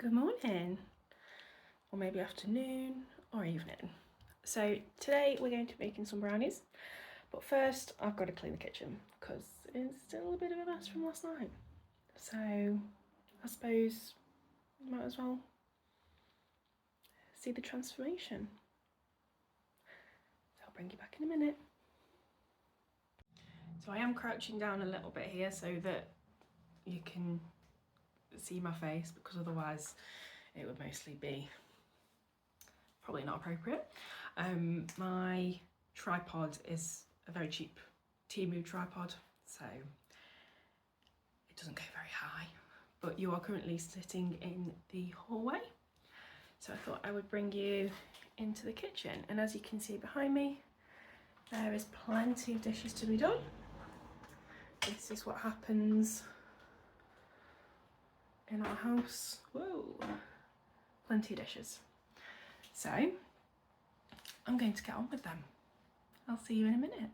Good morning, or maybe afternoon or evening. So today we're going to be making some brownies, but first I've got to clean the kitchen because it's still a bit of a mess from last night. So I suppose you might as well see the transformation. So I'll bring you back in a minute. So I am crouching down a little bit here so that you can see my face, because otherwise it would mostly be probably not appropriate. My tripod is a very cheap Temu tripod, so it doesn't go very high, but you are currently sitting in the hallway, so I thought I would bring you into the kitchen. And as you can see behind me, there is plenty of dishes to be done. This is what happens in our house. Whoa, plenty of dishes. So I'm going to get on with them. I'll see you in a minute.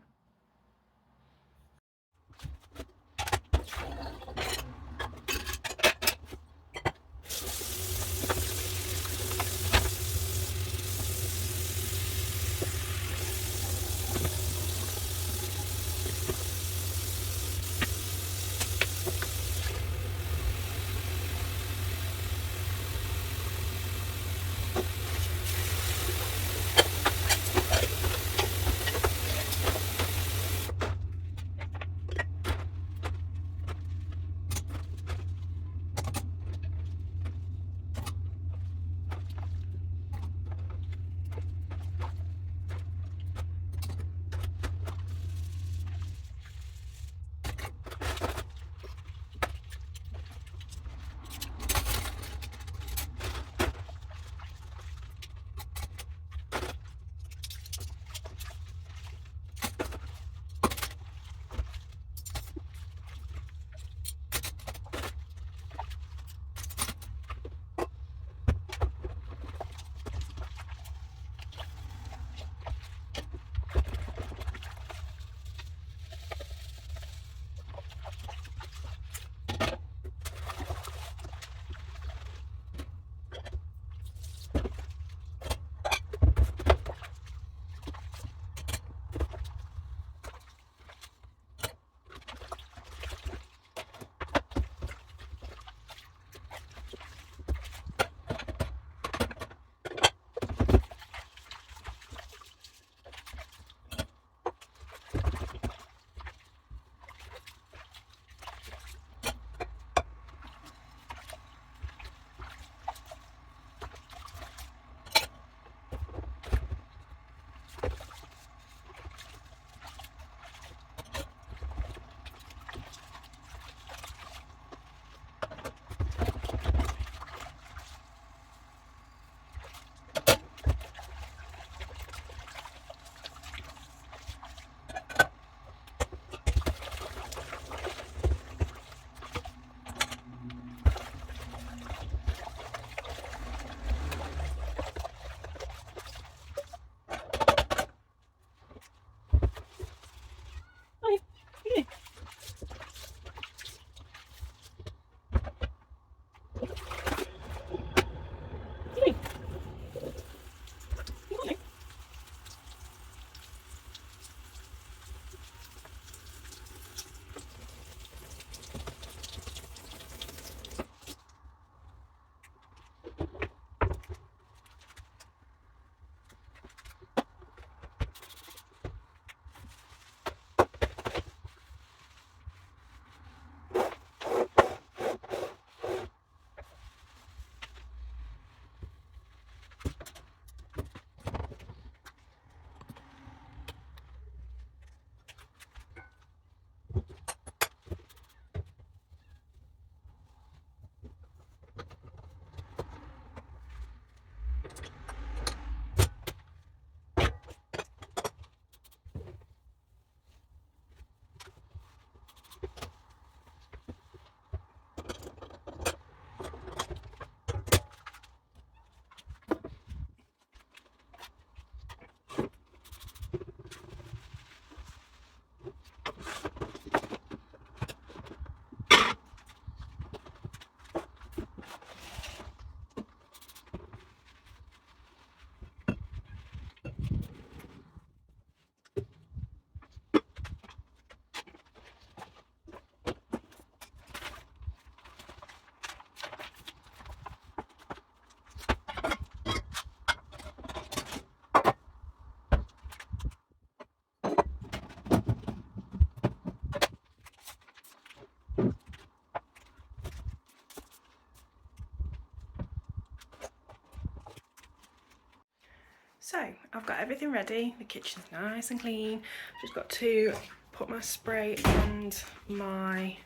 I've got everything ready. The kitchen's nice and clean. I've just got to put my spray and my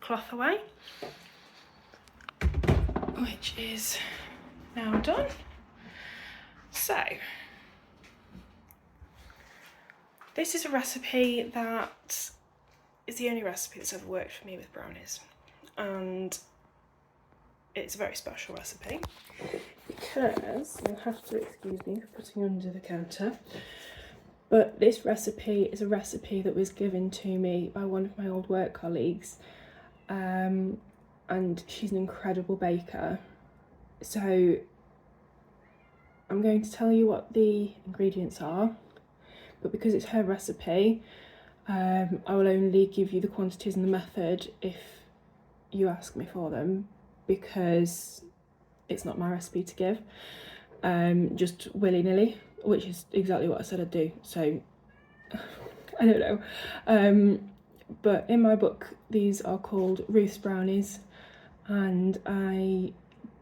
cloth away, which is now done. So this is a recipe that is the only recipe that's ever worked for me with brownies, and it's a very special recipe because, you'll have to excuse me for putting under the counter, but this recipe is a recipe that was given to me by one of my old work colleagues, and she's an incredible baker. So I'm going to tell you what the ingredients are, but because it's her recipe, I will only give you the quantities and the method if you ask me for them, because it's not my recipe to give just willy-nilly, which is exactly what I said I'd do. So I don't know, but in my book these are called Ruth's brownies, and I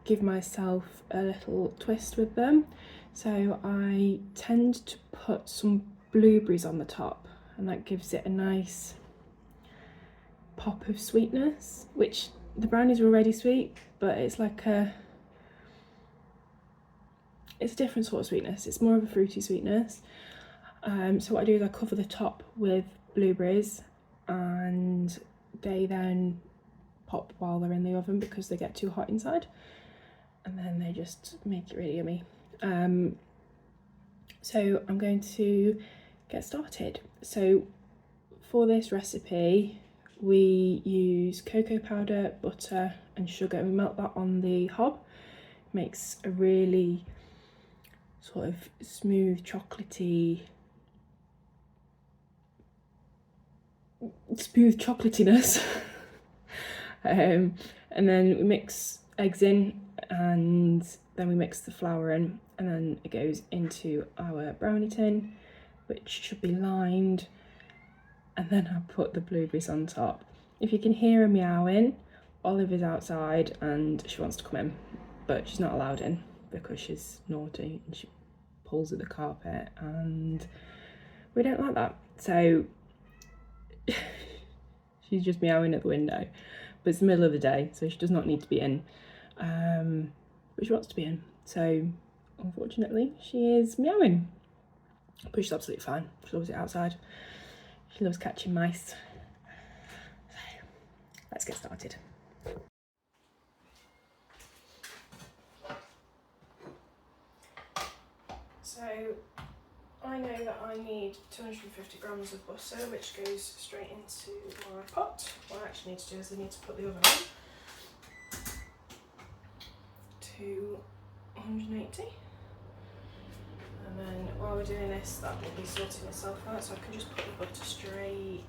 give myself a little twist with them. So I tend to put some blueberries on the top, and that gives it a nice pop of sweetness, which the brownies are already sweet, but it's like it's a different sort of sweetness. It's more of a fruity sweetness. So what I do is I cover the top with blueberries, and they then pop while they're in the oven because they get too hot inside, and then they just make it really yummy. So I'm going to get started. So for this recipe we use cocoa powder, butter and sugar, and we melt that on the hob. It makes a really sort of smooth chocolatiness. And then we mix eggs in, and then we mix the flour in, and then it goes into our brownie tin, which should be lined, and then I put the blueberries on top. If you can hear her meowing, Olive is outside and she wants to come in, but she's not allowed in because she's naughty and she pulls at the carpet, and we don't like that. So she's just meowing at the window, but it's the middle of the day, so she does not need to be in, but she wants to be in. So unfortunately she is meowing, but she's absolutely fine. She loves it outside. She loves catching mice. So let's get started. So I know that I need 250 grams of butter, which goes straight into my pot. What I actually need to do is I need to put the oven on to 180. And then while we're doing this, that will be sorting itself out, so I can just put the butter straight in.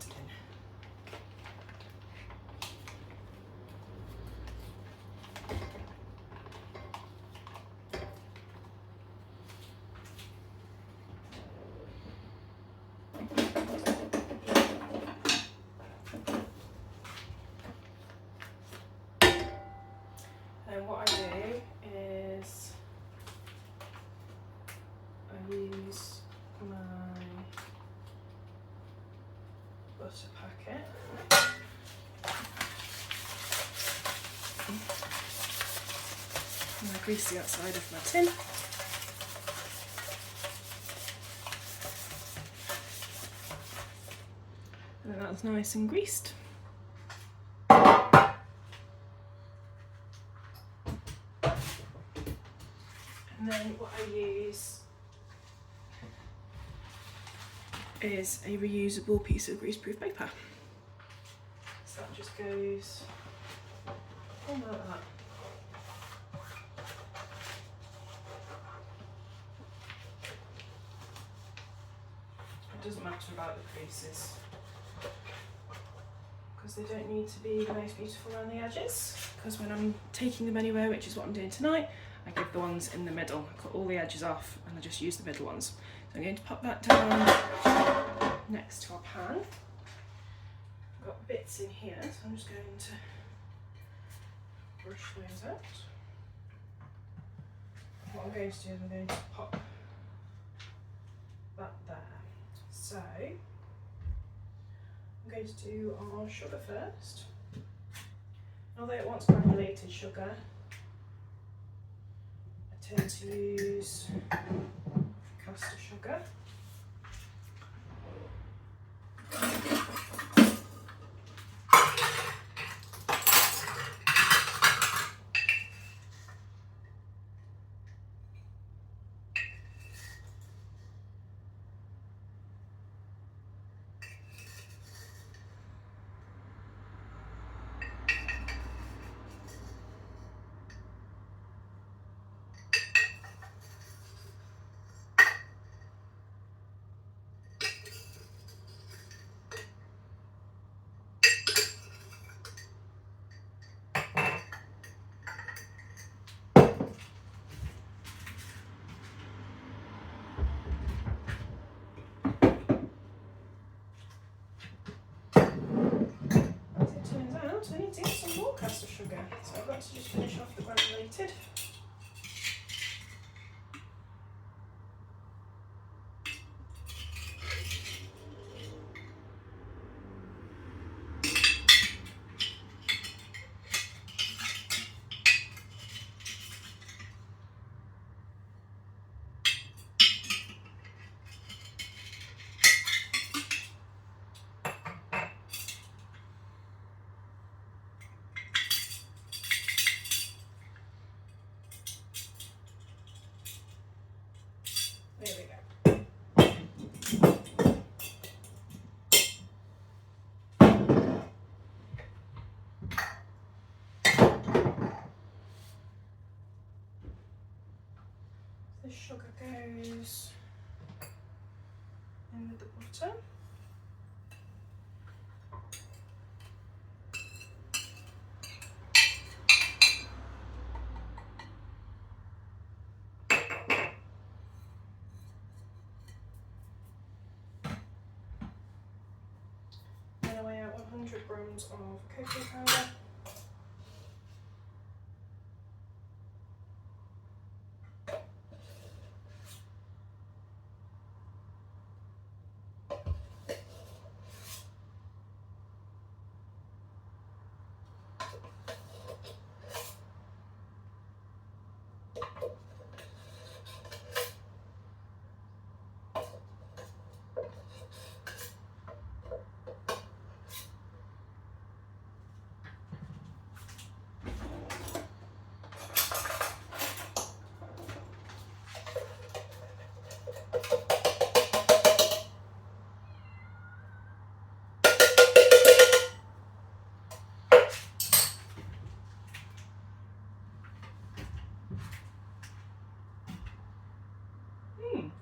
And what I do is I use my butter packet. And I grease the outside of my tin. And then that's nice and greased. And then what I use is a reusable piece of greaseproof paper. So that just goes all like that. It doesn't matter about the creases, because they don't need to be the most beautiful around the edges, because when I'm taking them anywhere, which is what I'm doing tonight, I give the ones in the middle. I cut all the edges off and I just use the middle ones. So I'm going to pop that down next to our pan. I've got bits in here, so I'm just going to brush those out. What I'm going to do is I'm going to pop that there. So I'm going to do our sugar first. Although it wants granulated sugar, I tend to use caster sugar. I need to get some more caster sugar, so I've got to just finish off the granulated. There we go. The sugar goes in with the butter. Then I weigh out 100 grams of cocoa powder.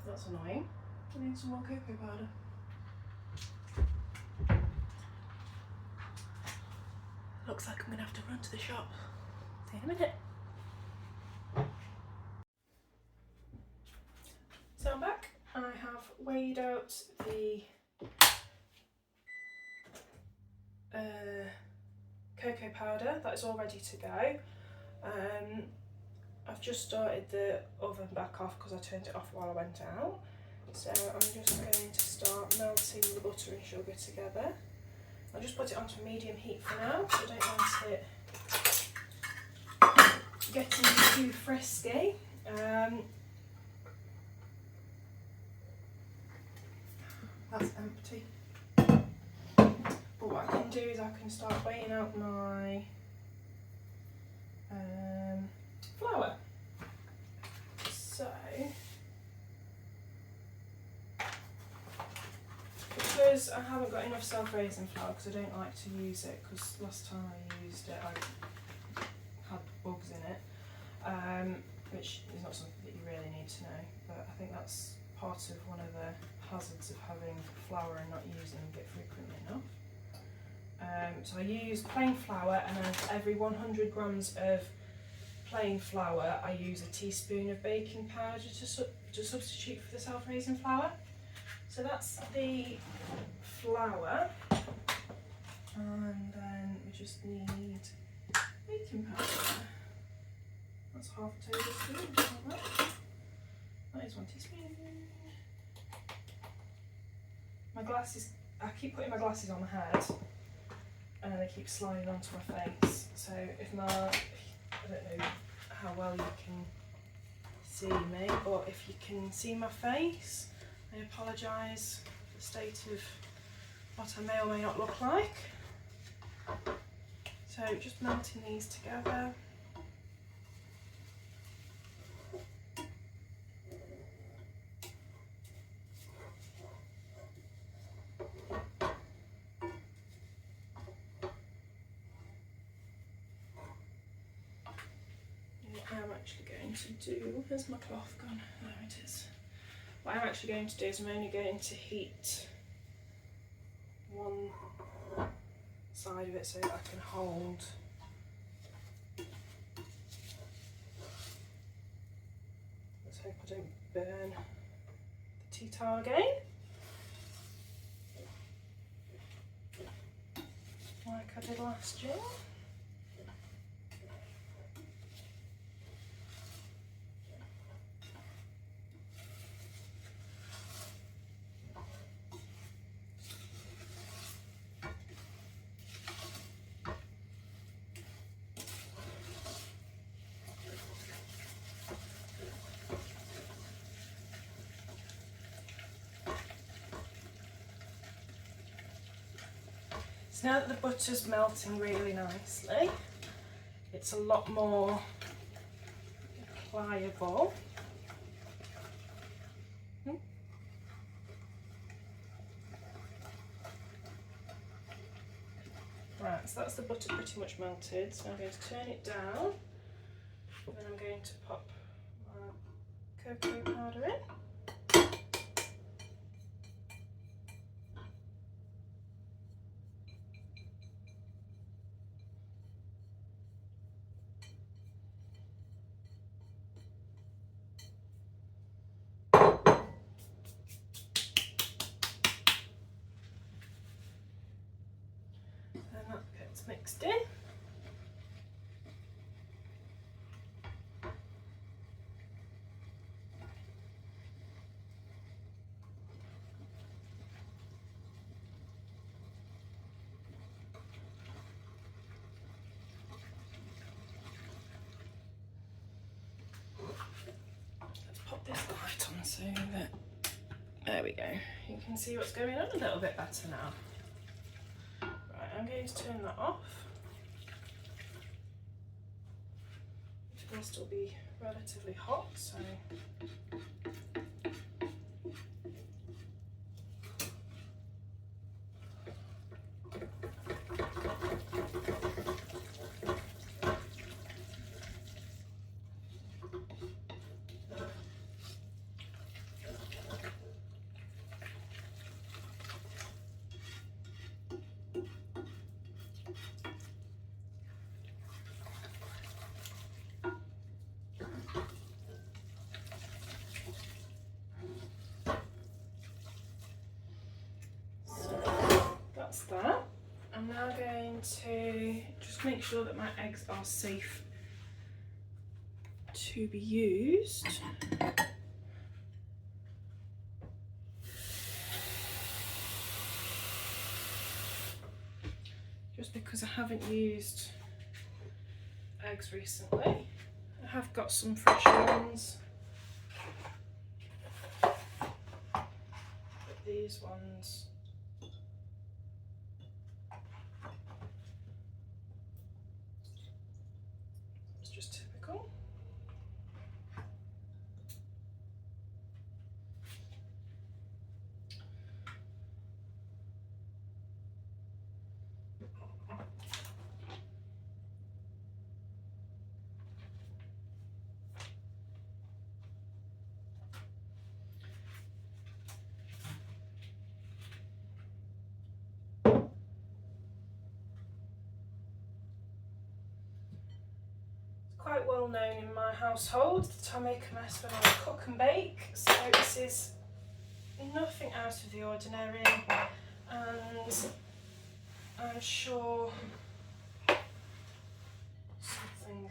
That's annoying. I need some more cocoa powder. Looks like I'm going to have to run to the shop. See you in a minute. So I'm back. I have weighed out the cocoa powder. That is all ready to go. I've just started the oven back off because I turned it off while I went out. So I'm just going to start melting the butter and sugar together. I'll just put it onto medium heat for now, so I don't want it getting too frisky. That's empty. But what I can do is I can start weighing out my flour. So, because I haven't got enough self-raising flour, because I don't like to use it, because last time I used it I had bugs in it, which is not something that you really need to know, but I think that's part of one of the hazards of having flour and not using it frequently enough. So I use plain flour, and then for every 100 grams of plain flour I use a teaspoon of baking powder to substitute for the self-raising flour. So that's the flour, and then we just need baking powder. That's half a tablespoon, like that. That is 1 teaspoon. My glasses, I keep putting my glasses on my head and they keep sliding onto my face. So if I don't know how well you can see me, but if you can see my face, I apologise for the state of what I may or may not look like. So just melting these together. What I'm actually going to do, where's my cloth gone? There it is. What I'm actually going to do is I'm only going to heat one side of it so that I can hold let's hope I don't burn the tea towel again like I did last year. So now that the butter's melting really nicely, it's a lot more pliable. Right, so that's the butter pretty much melted. So I'm going to turn it down, and then I'm going to pop my cocoa powder in. And that gets mixed in. Let's pop this light on so that, there we go. You can see what's going on a little bit better now. Right, I'm going to turn that off. It will still be relatively hot, so that's that. I'm now going to just make sure that my eggs are safe to be used. Just because I haven't used eggs recently. I have got some fresh ones, but these ones it's just typical. Quite well known in my household that I make a mess when I cook and bake, so this is nothing out of the ordinary, and I'm sure something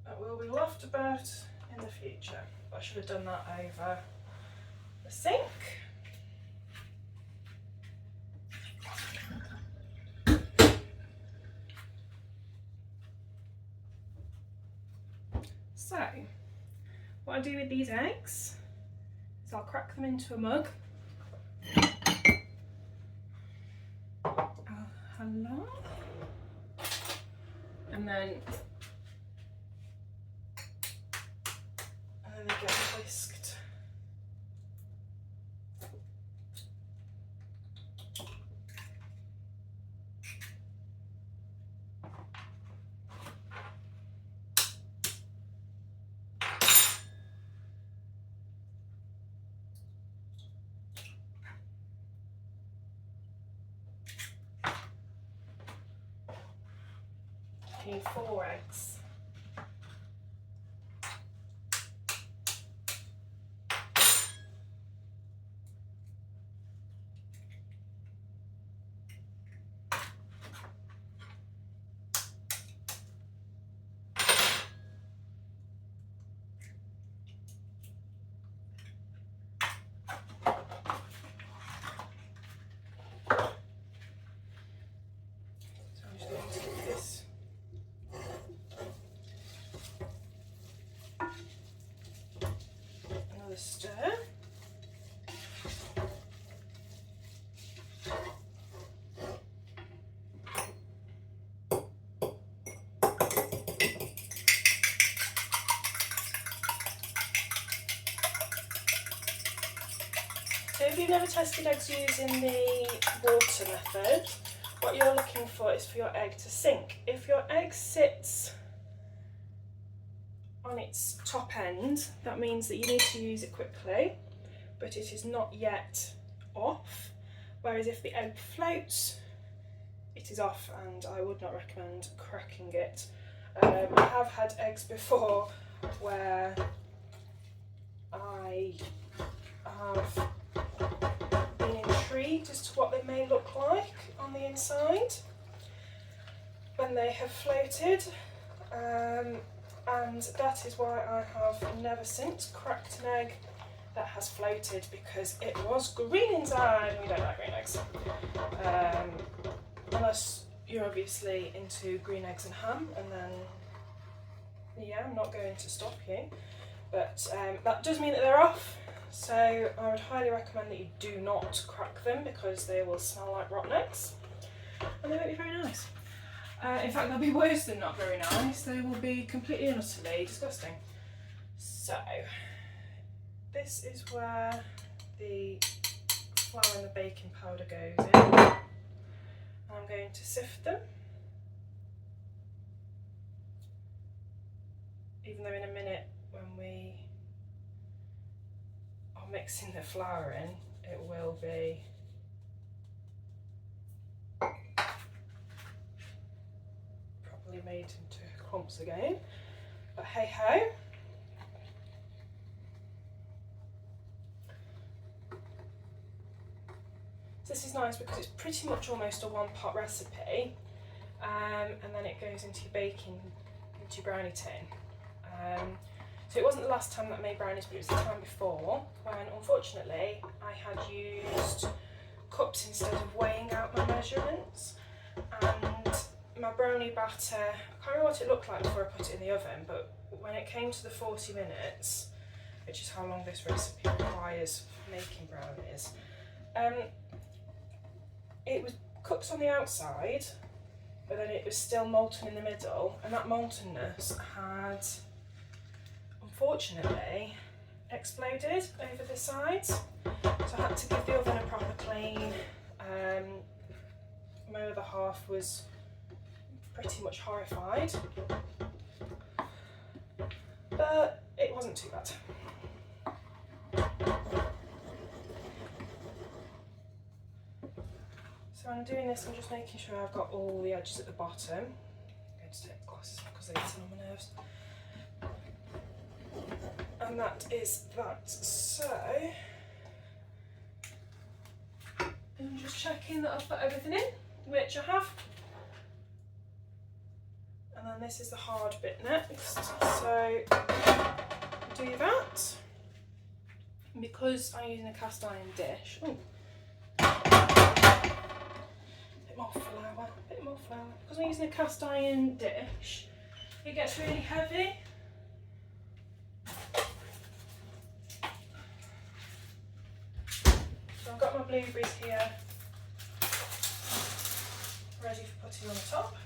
that will be laughed about in the future. But I should have done that over the sink. So, what I do with these eggs is I'll crack them into a mug. Oh, hello. And then they get whisked. You need 4 eggs. Stir. So if you've never tested eggs using the water method, what you're looking for is for your egg to sink. If your egg sits on its top end, that means that you need to use it quickly, but it is not yet off. Whereas if the egg floats, it is off, and I would not recommend cracking it. I have had eggs before where I have been intrigued as to what they may look like on the inside when they have floated. And that is why I have never since cracked an egg that has floated, because it was green inside and we don't like green eggs. Unless you're obviously into green eggs and ham, and then yeah, I'm not going to stop you. But that does mean that they're off, so I would highly recommend that you do not crack them, because they will smell like rotten eggs and they won't be very nice. In fact, they'll be worse than not very nice. They will be completely and utterly disgusting. So, this is where the flour and the baking powder goes in. I'm going to sift them. Even though in a minute, when we are mixing the flour in, it will be made into clumps again, but hey ho. So this is nice because it's pretty much almost a one-pot recipe, and then it goes into your baking, into your brownie tin. So it wasn't the last time that I made brownies, but it was the time before, when unfortunately I had used cups instead of weighing out my measurements, and my brownie batter, I can't remember what it looked like before I put it in the oven, but when it came to the 40 minutes, which is how long this recipe requires for making brownies, it was cooked on the outside, but then it was still molten in the middle, and that moltenness had, unfortunately, exploded over the sides. So I had to give the oven a proper clean. My other half was pretty much horrified, but it wasn't too bad. So when I'm doing this, I'm just making sure I've got all the edges at the bottom. I'm going to take glasses off because they get on my nerves. And that is that. So I'm just checking that I've put everything in, which I have. And then this is the hard bit next. So do that. And because I'm using a cast iron dish, bit more flour. Because I'm using a cast iron dish, it gets really heavy. So I've got my blueberries here, ready for putting on the top.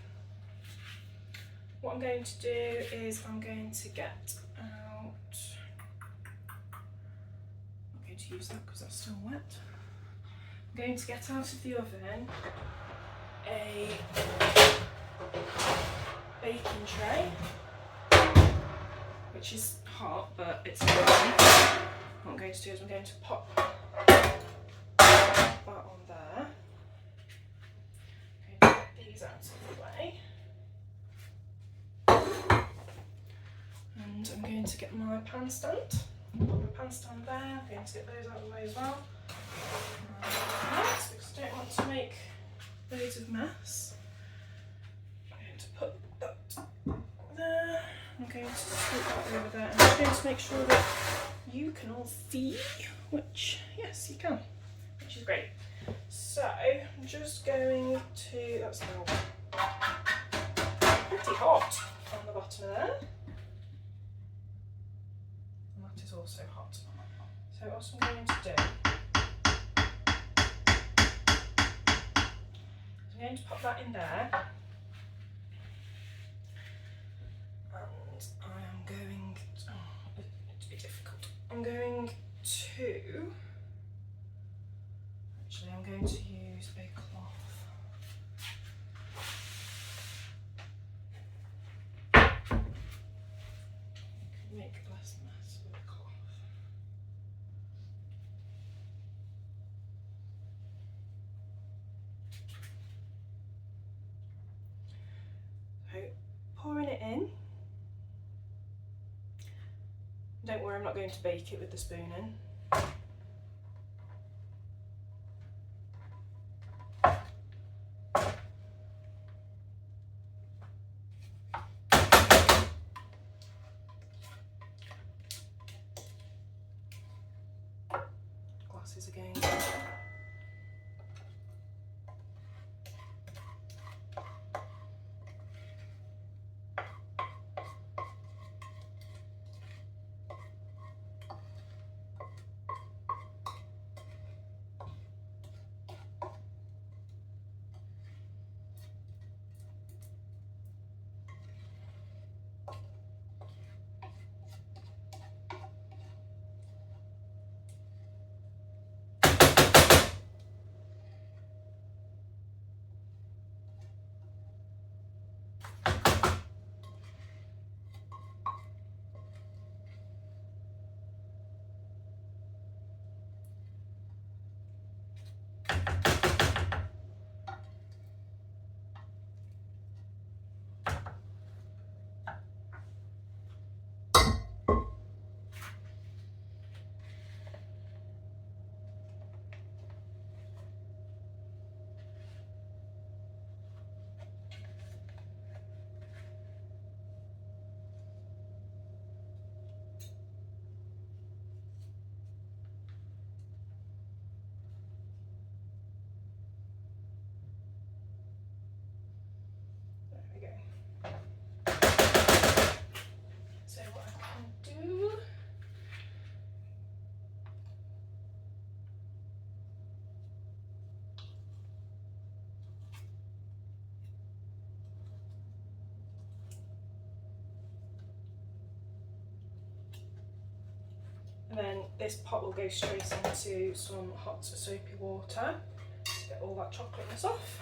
What I'm going to do is I'm going to get out, I'm going to use that because that's still wet. I'm going to get out of the oven a baking tray, which is hot but it's fine. What I'm going to do is I'm going to pop that on there. I'm going to get these out of the way. And I'm going to get my pan stand. Put my pan stand there. I'm going to get those out of the way as well. Because I don't want to make loads of mess. I'm going to put that there. I'm going to scoop that over there. And I'm going to make sure that you can all see, which, yes, you can, which is great. So I'm just going to, that's now pretty hot on the bottom of there. And that is also hot. So what I'm going to do, I'm going to pop that in there. And I am going to, it's a bit difficult. I'm going to, actually I'm going to use a cloth. Make less mess with a cloth. So pouring it in. Don't worry, I'm not going to bake it with the spoon in. Glasses again. So what I can do, and then this pot will go straight into some hot soapy water to get all that chocolateness off.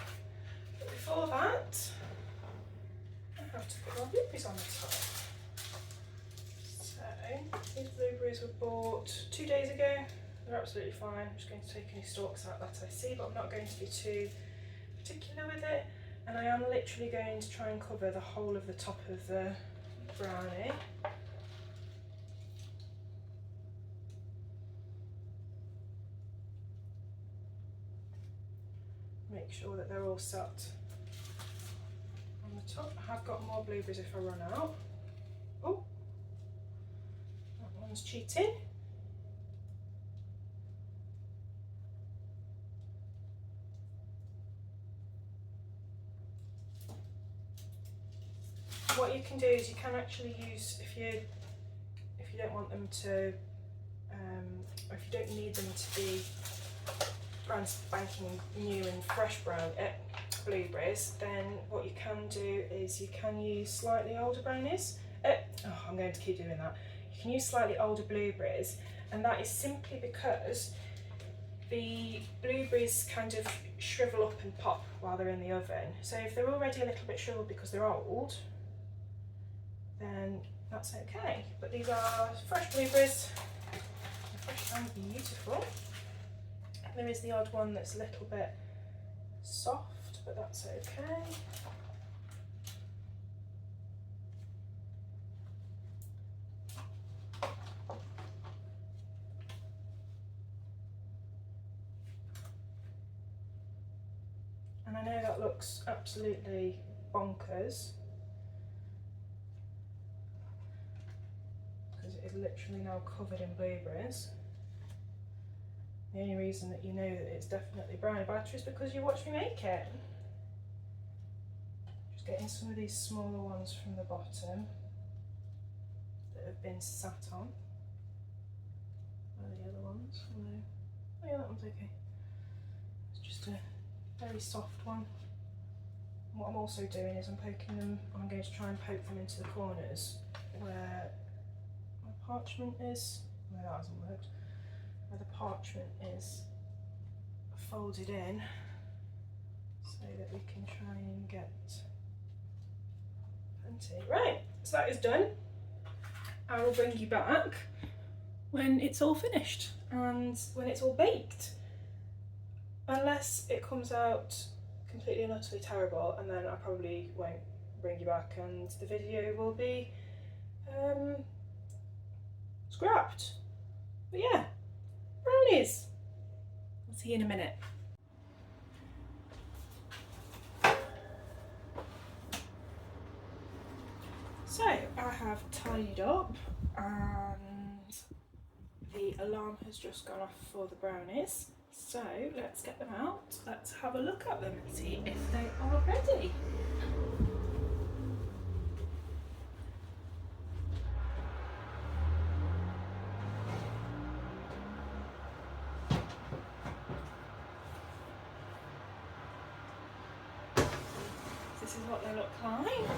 But before that, I have to put my blueberries on the top. So these blueberries were bought 2 days ago. They're absolutely fine. I'm just going to take any stalks out that I see, but I'm not going to be too particular with it. And I am literally going to try and cover the whole of the top of the brownie. Make sure that they're all set on the top. I have got more blueberries if I run out. Oh, that one's cheating. what you can do is you can actually use, if you don't want them to, or if you don't need them to be brand spanking new and fresh blueberries, then what you can do is you can use slightly older brownies. I'm going to keep doing that. You can use slightly older blueberries, and that is simply because the blueberries kind of shrivel up and pop while they're in the oven. So if they're already a little bit shriveled because they're old, then that's okay. But these are fresh blueberries, they're fresh and beautiful. There is the odd one that's a little bit soft, but that's okay. And I know that looks absolutely bonkers, because it is literally now covered in blueberries. The only reason that you know that it's definitely brownie batter is because you watch me make it. Just getting some of these smaller ones from the bottom that have been sat on. Where are the other ones? No. Oh yeah, that one's okay. It's just a very soft one. And what I'm also doing is I'm going to try and poke them into the corners where my parchment is. No, that hasn't worked. Where the parchment is folded in, so that we can try and get plenty. Right, so that is done. I will bring you back when it's all finished and when it's all baked. Unless it comes out completely and utterly terrible, and then I probably won't bring you back and the video will be scrapped. But yeah, brownies. I'll see you in a minute. So I have tidied up and the alarm has just gone off for the brownies. So let's get them out, let's have a look at them and see if they are ready. This is what they look like.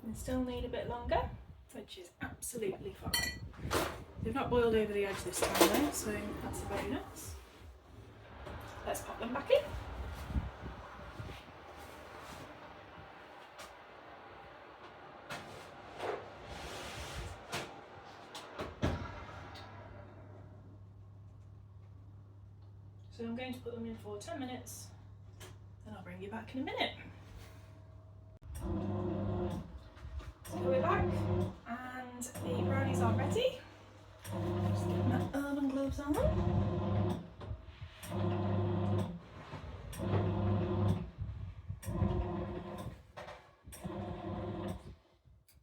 And still need a bit longer, which is absolutely fine. They've not boiled over the edge this time though, so that's a bonus. Let's pop them back in. So I'm going to put them in for 10 minutes and I'll bring you back in a minute. So we're back and the brownies are ready. Just get my oven gloves on.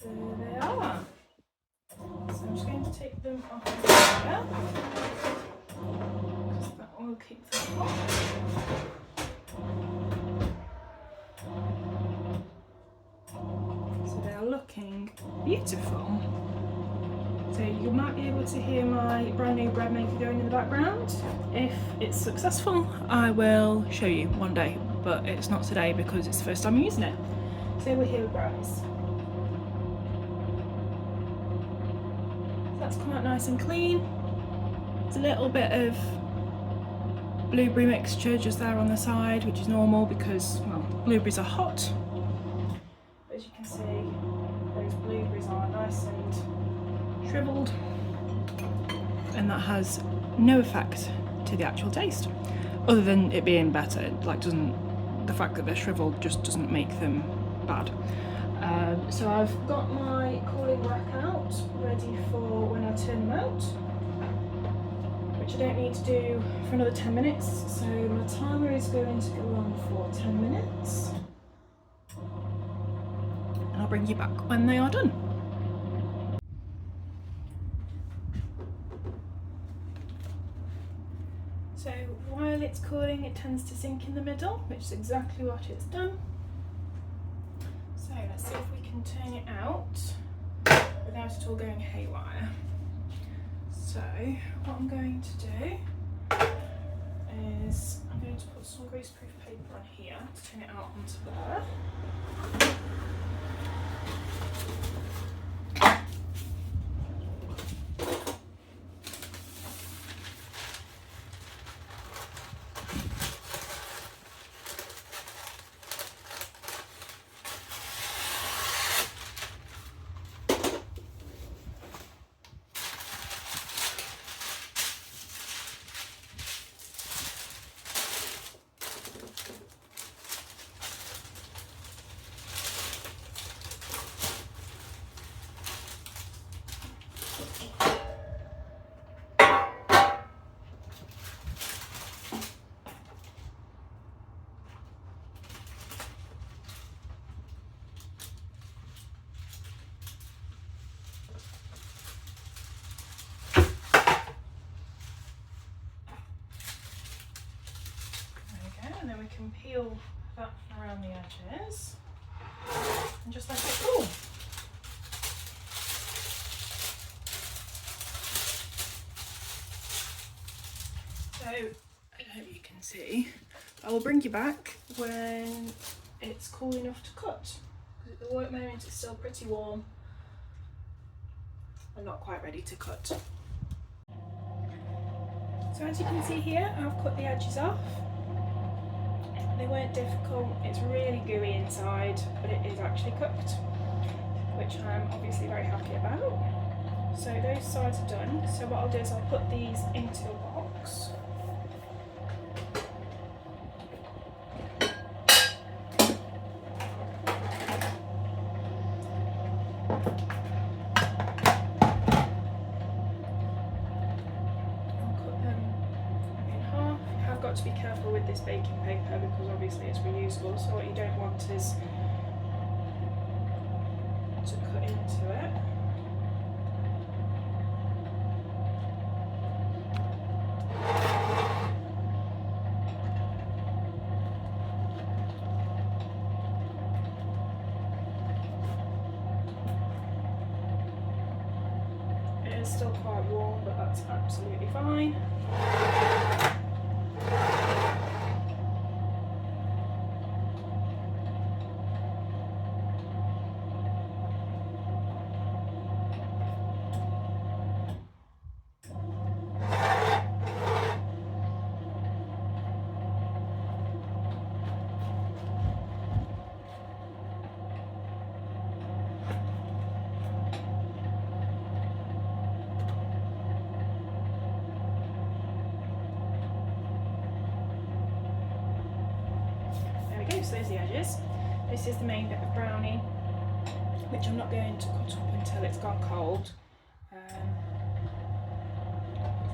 There they are. So I'm just going to take them off the fire, because that will keep them hot. Looking beautiful. So you might be able to hear my brand new bread maker going in the background. If it's successful, I will show you one day, but it's not today because it's the first time I'm using it. So we're here with brownies. So that's come out nice and clean. There's a little bit of blueberry mixture just there on the side, which is normal because, well, blueberries are hot. But as you can see, those blueberries are nice and shriveled, and that has no effect to the actual taste, other than it being better. The fact that they're shriveled just doesn't make them bad. So I've got my cooling rack out, ready for when I turn them out, which I don't need to do for another 10 minutes. So my timer is going to go on for 10 minutes. bring you back when they are done. So while it's cooling, it tends to sink in the middle, which is exactly what it's done. So let's see if we can turn it out without it all going haywire. So what I'm going to do is I'm going to put some greaseproof paper on here to turn it out onto there. And then we can peel that around the edges and just let it cool. So I hope you can see. I will bring you back when it's cool enough to cut, because at the moment it's still pretty warm and not quite ready to cut. So as you can see here, I've cut the edges off. They weren't difficult, it's really gooey inside, but it is actually cooked, which I'm obviously very happy about. So those sides are done. So what I'll do is I'll put these into a box. To be careful with this baking paper because obviously it's reusable, so what you don't want is to cut into it. It is still quite warm, but that's absolutely fine. So there's the edges. This is the main bit of brownie, which I'm not going to cut up until it's gone cold. It's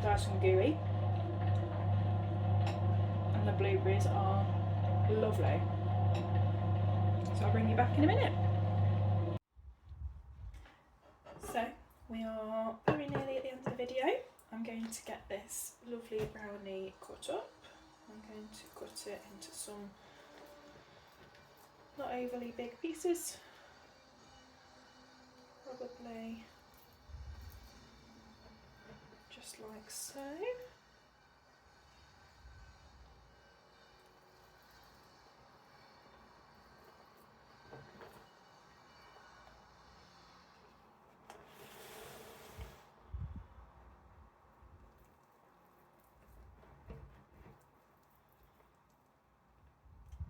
nice and gooey, and the blueberries are lovely. So I'll bring you back in a minute. So we are very nearly at the end of the video. I'm going to get this lovely brownie cut up. I'm going to cut it into some not overly big pieces, probably just like so.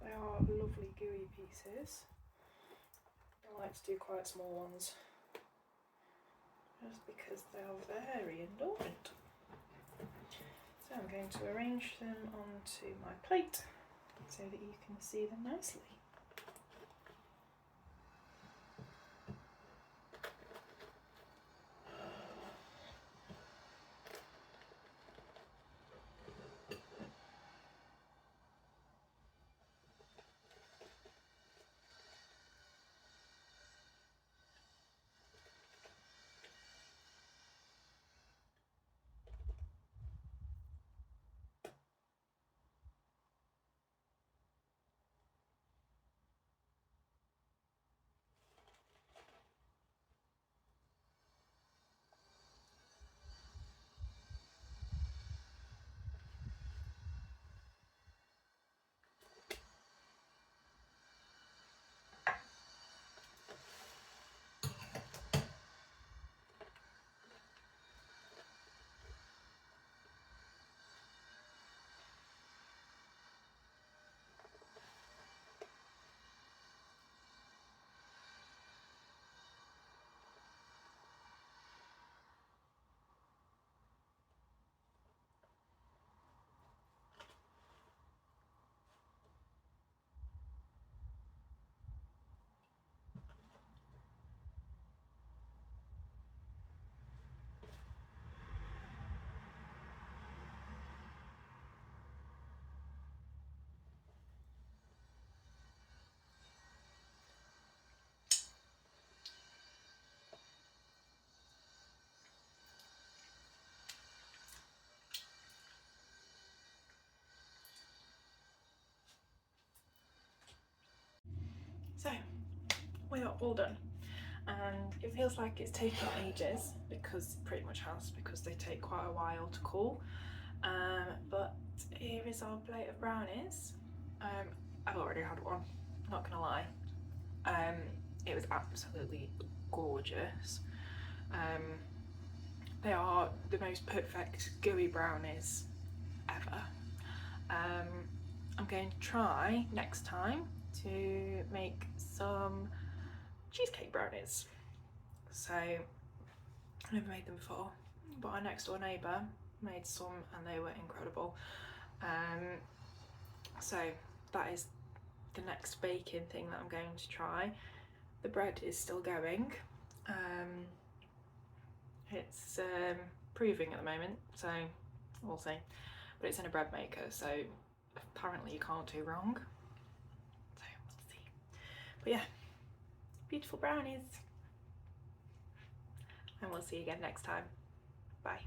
They are lovely gooey pieces. I like to do quite small ones just because they are very indulgent. So I'm going to arrange them onto my plate so that you can see them nicely. all done. And it feels like it's taken ages, because it pretty much has, because they take quite a while to cool. But here is our plate of brownies. I've already had one, not gonna lie. It was absolutely gorgeous. They are the most perfect gooey brownies ever. I'm going to try next time to make some cheesecake brownies. So I've never made them before, but our next door neighbour made some and they were incredible. So that is the next baking thing that I'm going to try. The bread is still going. It's proving at the moment, so we'll see. But it's in a bread maker, so apparently you can't do wrong. So we'll see. But yeah, beautiful brownies. And we'll see you again next time. Bye.